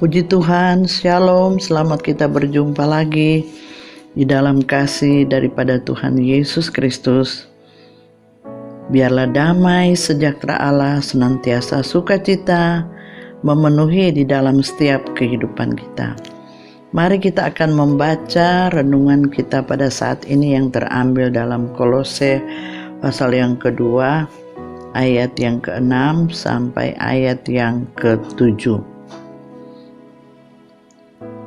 Puji Tuhan, Shalom, selamat kita berjumpa lagi di dalam kasih daripada Tuhan Yesus Kristus. Biarlah damai sejahtera Allah senantiasa sukacita memenuhi di dalam setiap kehidupan kita. Mari kita akan membaca renungan kita pada saat ini yang terambil dalam Kolose pasal yang kedua, ayat yang ke-6 sampai ayat yang ke-7.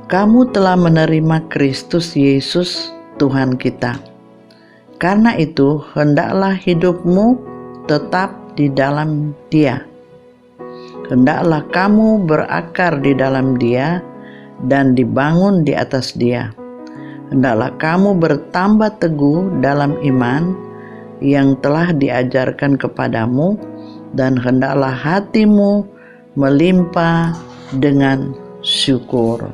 Kamu telah menerima Kristus Yesus Tuhan kita. Karena itu, hendaklah hidupmu tetap di dalam Dia. Hendaklah kamu berakar di dalam Dia dan dibangun di atas Dia. Hendaklah kamu bertambah teguh dalam iman yang telah diajarkan kepadamu, dan hendaklah hatimu melimpah dengan syukur.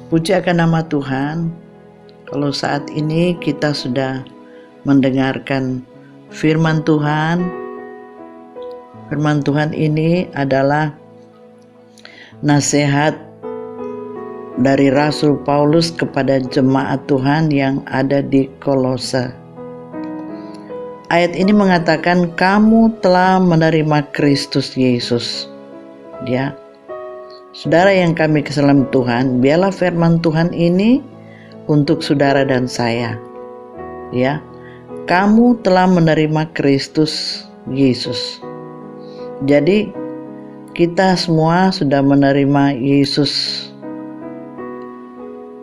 Puji akan nama Tuhan. Kalau saat ini kita sudah mendengarkan firman Tuhan. Firman Tuhan ini adalah nasihat dari Rasul Paulus kepada jemaat Tuhan yang ada di Kolose. Ayat ini mengatakan kamu telah menerima Kristus Yesus. Ya. Saudara yang kami kasih dalam Tuhan, biarlah firman Tuhan ini untuk saudara dan saya. Ya, kamu telah menerima Kristus Yesus. Jadi kita semua sudah menerima Yesus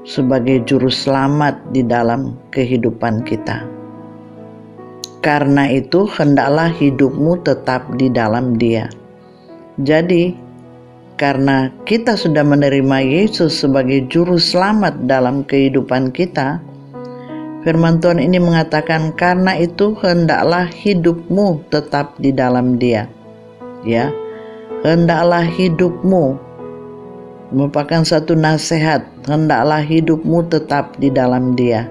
sebagai juru selamat di dalam kehidupan kita. Karena itu hendaklah hidupmu tetap di dalam Dia. Jadi karena kita sudah menerima Yesus sebagai juru selamat dalam kehidupan kita, firman Tuhan ini mengatakan karena itu hendaklah hidupmu tetap di dalam Dia. Ya, hendaklah hidupmu merupakan satu nasihat, hendaklah hidupmu tetap di dalam Dia.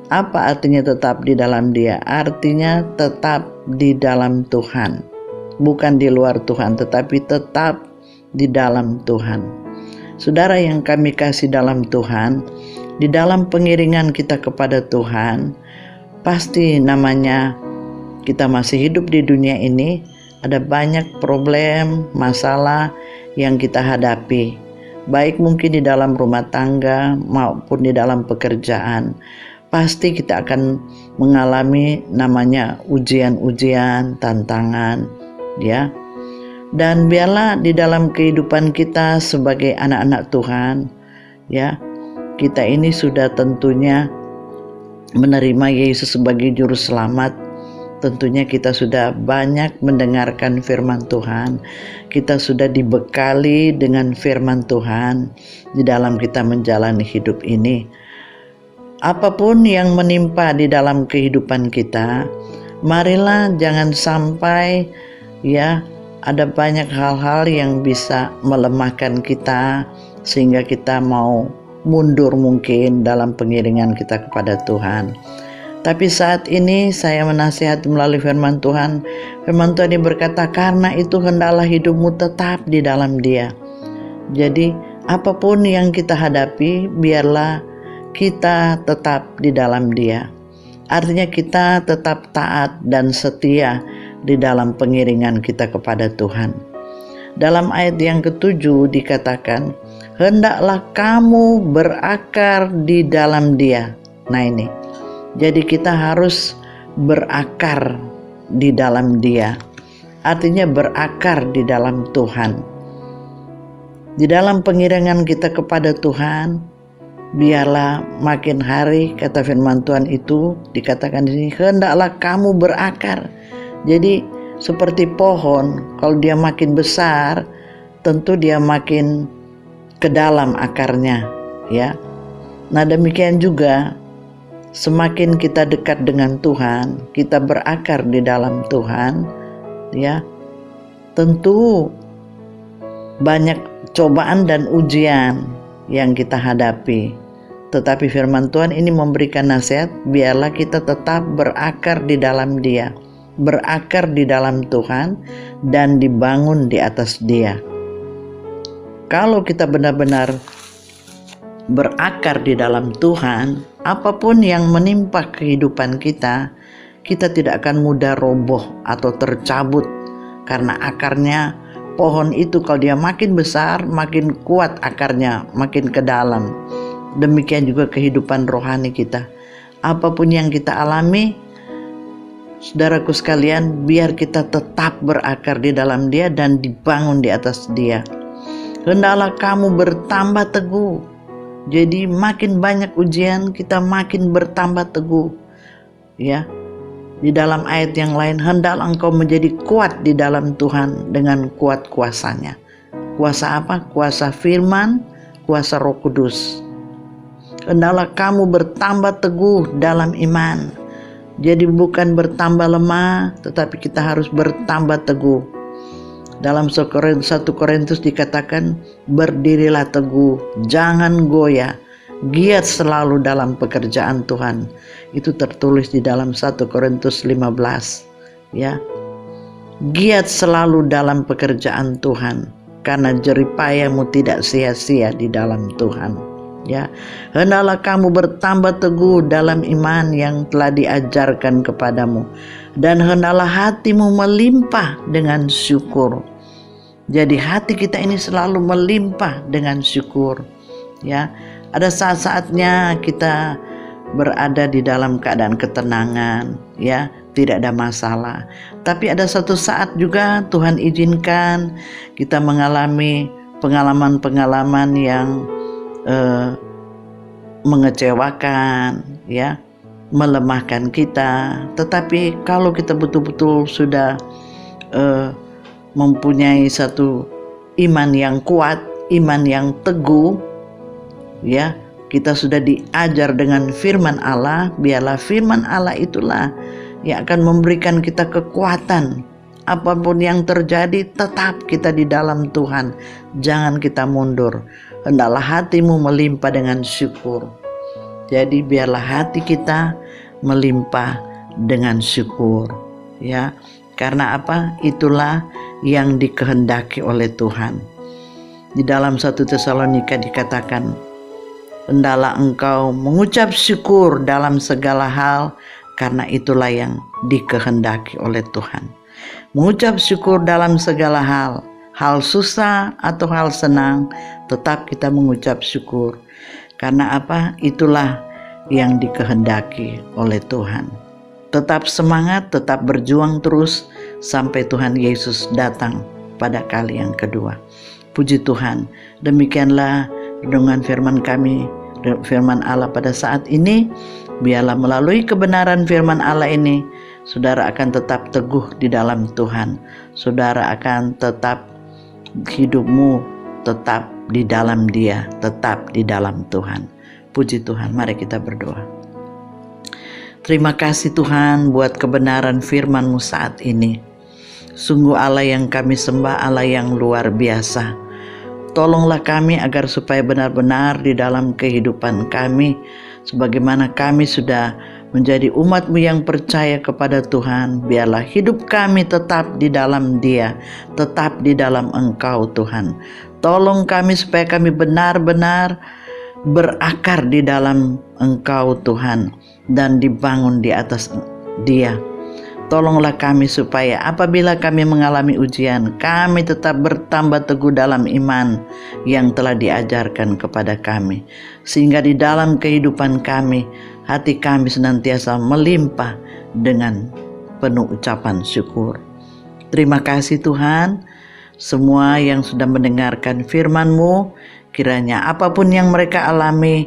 Apa artinya tetap di dalam Dia? Artinya tetap di dalam Tuhan. Bukan di luar Tuhan, tetapi tetap di dalam Tuhan. Saudara yang kami kasih dalam Tuhan, di dalam pengiringan kita kepada Tuhan, pasti namanya kita masih hidup di dunia ini, ada banyak problem, masalah yang kita hadapi, baik mungkin di dalam rumah tangga maupun di dalam pekerjaan. Pasti kita akan mengalami namanya ujian-ujian, tantangan, ya. Dan biarlah di dalam kehidupan kita sebagai anak-anak Tuhan, ya, kita ini sudah tentunya menerima Yesus sebagai juru selamat. Tentunya kita sudah banyak mendengarkan firman Tuhan. Kita sudah dibekali dengan firman Tuhan di dalam kita menjalani hidup ini. Apapun yang menimpa di dalam kehidupan kita, marilah jangan sampai ya ada banyak hal-hal yang bisa melemahkan kita sehingga kita mau mundur mungkin dalam pengiringan kita kepada Tuhan. Tapi saat ini saya menasihati melalui firman Tuhan. Firman Tuhan ini berkata, karena itu hendaklah hidupmu tetap di dalam Dia. Jadi apapun yang kita hadapi, biarlah kita tetap di dalam Dia. Artinya kita tetap taat dan setia di dalam pengiringan kita kepada Tuhan. Dalam ayat yang ke-7 dikatakan, hendaklah kamu berakar di dalam Dia. Nah ini, jadi kita harus berakar di dalam Dia. Artinya berakar di dalam Tuhan. Di dalam pengiringan kita kepada Tuhan, biarlah makin hari, kata firman Tuhan itu dikatakan di sini, hendaklah kamu berakar. Jadi seperti pohon, kalau dia makin besar, tentu dia makin ke dalam akarnya, ya. Nah, demikian juga semakin kita dekat dengan Tuhan, kita berakar di dalam Tuhan, ya. Tentu banyak cobaan dan ujian yang kita hadapi. Tetapi firman Tuhan ini memberikan nasihat, biarlah kita tetap berakar di dalam Dia. berakar di dalam Tuhan dan dibangun di atas Dia. kalau kita benar-benar berakar di dalam Tuhan, apapun yang menimpa kehidupan kita, kita tidak akan mudah roboh atau tercabut, karena akarnya pohon itu kalau dia makin besar, makin kuat akarnya, makin ke dalam. Demikian juga kehidupan rohani kita. Apapun yang kita alami, saudaraku sekalian, biar kita tetap berakar di dalam Dia dan dibangun di atas Dia. Hendaklah kamu bertambah teguh. Jadi makin banyak ujian, kita makin bertambah teguh. Ya. Di dalam ayat yang lain, hendaklah engkau menjadi kuat di dalam Tuhan dengan kuat kuasanya. Kuasa apa? Kuasa firman, kuasa Roh Kudus. Hendaklah kamu bertambah teguh dalam iman. Jadi bukan bertambah lemah, tetapi kita harus bertambah teguh. Dalam 1 Korintus dikatakan, berdirilah teguh, jangan goyah, giat selalu dalam pekerjaan Tuhan. Itu tertulis di dalam 1 Korintus 15, ya. Giat selalu dalam pekerjaan Tuhan, karena jeripayamu tidak sia-sia di dalam Tuhan, ya. Hendaklah kamu bertambah teguh dalam iman yang telah diajarkan kepadamu, dan hendaklah hatimu melimpah dengan syukur. Jadi hati kita ini selalu melimpah dengan syukur, ya. Ada saat-saatnya kita berada di dalam keadaan ketenangan, ya, tidak ada masalah. Tapi ada satu saat juga Tuhan izinkan kita mengalami pengalaman-pengalaman yang mengecewakan, ya, melemahkan kita. Tetapi kalau kita betul-betul sudah mempunyai satu iman yang kuat, iman yang teguh, ya, kita sudah diajar dengan firman Allah, biarlah firman Allah itulah yang akan memberikan kita kekuatan. Apapun yang terjadi, tetap kita di dalam Tuhan, jangan kita mundur. Hendaklah hatimu melimpah dengan syukur. Jadi biarlah hati kita melimpah dengan syukur, ya. Karena apa? Itulah yang dikehendaki oleh Tuhan. Di dalam 1 Tesalonika dikatakan, hendaklah engkau mengucap syukur dalam segala hal, karena itulah yang dikehendaki oleh Tuhan. Mengucap syukur dalam segala hal, hal susah atau hal senang, tetap kita mengucap syukur. Karena apa? Itulah yang dikehendaki oleh Tuhan. Tetap semangat, tetap berjuang terus sampai Tuhan Yesus datang pada kali yang kedua. Puji Tuhan. Demikianlah renungan firman kami, firman Allah pada saat ini. Biarlah melalui kebenaran firman Allah ini, saudara akan tetap teguh di dalam Tuhan. Saudara akan tetap hidupmu tetap di dalam Dia, tetap di dalam Tuhan. Puji Tuhan. Mari kita berdoa. Terima kasih Tuhan buat kebenaran firman-Mu saat ini. Sungguh Allah yang kami sembah, Allah yang luar biasa. Tolonglah kami agar supaya benar-benar di dalam kehidupan kami, sebagaimana kami sudah menjadi umat-Mu yang percaya kepada Tuhan, biarlah hidup kami tetap di dalam Dia, tetap di dalam Engkau Tuhan. Tolong kami supaya kami benar-benar berakar di dalam Engkau Tuhan, dan dibangun di atas Dia. Tolonglah kami supaya apabila kami mengalami ujian, kami tetap bertambah teguh dalam iman yang telah diajarkan kepada kami, sehingga di dalam kehidupan kami, hati kami senantiasa melimpah dengan penuh ucapan syukur. Terima kasih Tuhan. Semua yang sudah mendengarkan firman-Mu, kiranya apapun yang mereka alami,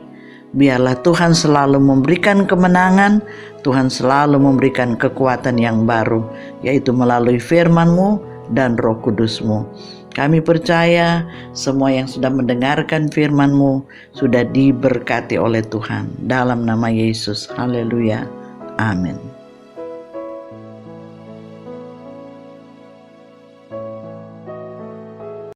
biarlah Tuhan selalu memberikan kemenangan, Tuhan selalu memberikan kekuatan yang baru, yaitu melalui firman-Mu dan Roh Kudus-Mu. Kami percaya semua yang sudah mendengarkan firman-Mu sudah diberkati oleh Tuhan. Dalam nama Yesus, haleluya, amin.